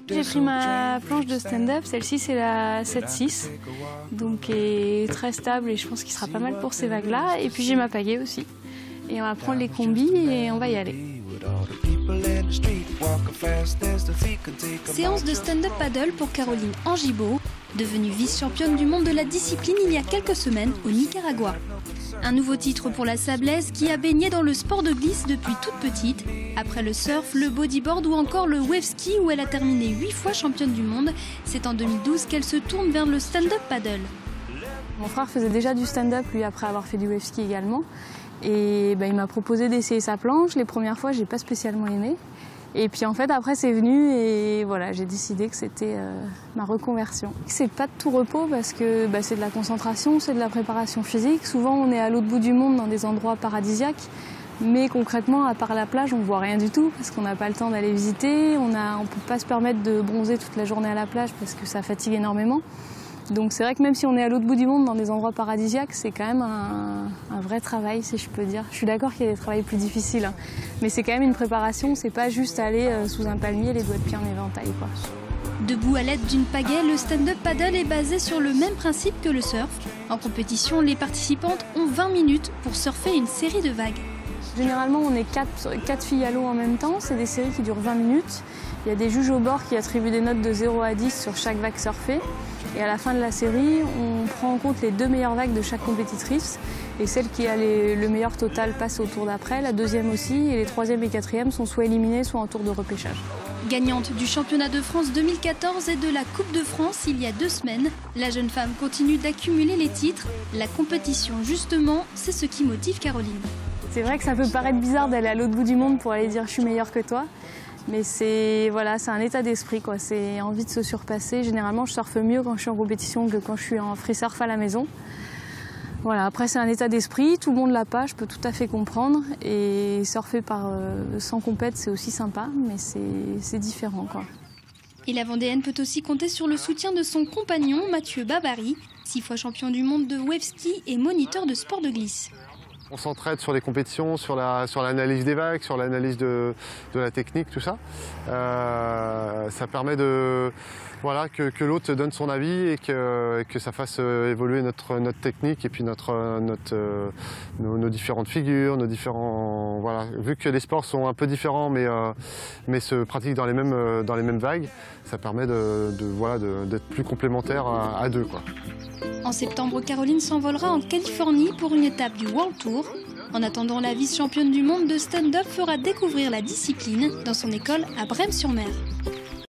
J'ai pris ma planche de stand-up, celle-ci c'est la 7-6, donc est très stable et je pense qu'il sera pas mal pour ces vagues-là. Et puis j'ai ma pagaie aussi. Et on va prendre les combis et on va y aller. Séance de stand-up paddle pour Caroline Angibault, devenue vice-championne du monde de la discipline il y a quelques semaines au Nicaragua. Un nouveau titre pour la Sablaise qui a baigné dans le sport de glisse depuis toute petite. Après le surf, le bodyboard ou encore le wave ski où elle a terminé 8 fois championne du monde, c'est en 2012 qu'elle se tourne vers le stand-up paddle. Mon frère faisait déjà du stand-up lui après avoir fait du wave ski également. Et il m'a proposé d'essayer sa planche. Les premières fois, j'ai pas spécialement aimé. Et puis en fait, après, c'est venu et voilà, j'ai décidé que c'était ma reconversion. C'est pas de tout repos parce que c'est de la concentration, c'est de la préparation physique. Souvent, on est à l'autre bout du monde dans des endroits paradisiaques. Mais concrètement, à part la plage, on voit rien du tout parce qu'on n'a pas le temps d'aller visiter. On peut pas se permettre de bronzer toute la journée à la plage parce que ça fatigue énormément. Donc c'est vrai que même si on est à l'autre bout du monde dans des endroits paradisiaques, c'est quand même un vrai travail, si je peux dire. Je suis d'accord qu'il y a des travails plus difficiles, hein, mais c'est quand même une préparation, c'est pas juste aller sous un palmier, les doigts de pied en éventail, quoi. Debout à l'aide d'une pagaie, le stand-up paddle est basé sur le même principe que le surf. En compétition, les participantes ont 20 minutes pour surfer une série de vagues. Généralement, on est 4 filles à l'eau en même temps, c'est des séries qui durent 20 minutes. Il y a des juges au bord qui attribuent des notes de 0 à 10 sur chaque vague surfée. Et à la fin de la série, on prend en compte les 2 meilleures vagues de chaque compétitrice. Et celle qui a le meilleur total passe au tour d'après, la deuxième aussi. Et les 3e et 4e sont soit éliminés, soit en tour de repêchage. Gagnante du championnat de France 2014 et de la Coupe de France il y a 2 semaines, la jeune femme continue d'accumuler les titres. La compétition, justement, c'est ce qui motive Caroline. C'est vrai que ça peut paraître bizarre d'aller à l'autre bout du monde pour aller dire « je suis meilleure que toi ». Mais c'est un état d'esprit, quoi. C'est envie de se surpasser. Généralement, je surfe mieux quand je suis en compétition que quand je suis en free surf à la maison. Voilà. Après, c'est un état d'esprit. Tout le monde l'a pas, je peux tout à fait comprendre. Et surfer sans compète, c'est aussi sympa, mais c'est différent, quoi. Et la Vendéenne peut aussi compter sur le soutien de son compagnon, Mathieu Babary, 6 fois champion du monde de wave ski et moniteur de sport de glisse. On s'entraide sur les compétitions, sur l'analyse des vagues, sur l'analyse de la technique, tout ça. Ça permet que l'autre donne son avis et que ça fasse évoluer notre technique et puis nos différentes figures, voilà. Vu que les sports sont un peu différents mais se pratiquent dans les mêmes vagues, ça permet d'être plus complémentaires à deux, quoi. En septembre, Caroline s'envolera en Californie pour une étape du World Tour. En attendant, la vice-championne du monde de stand-up fera découvrir la discipline dans son école à Brême-sur-Mer.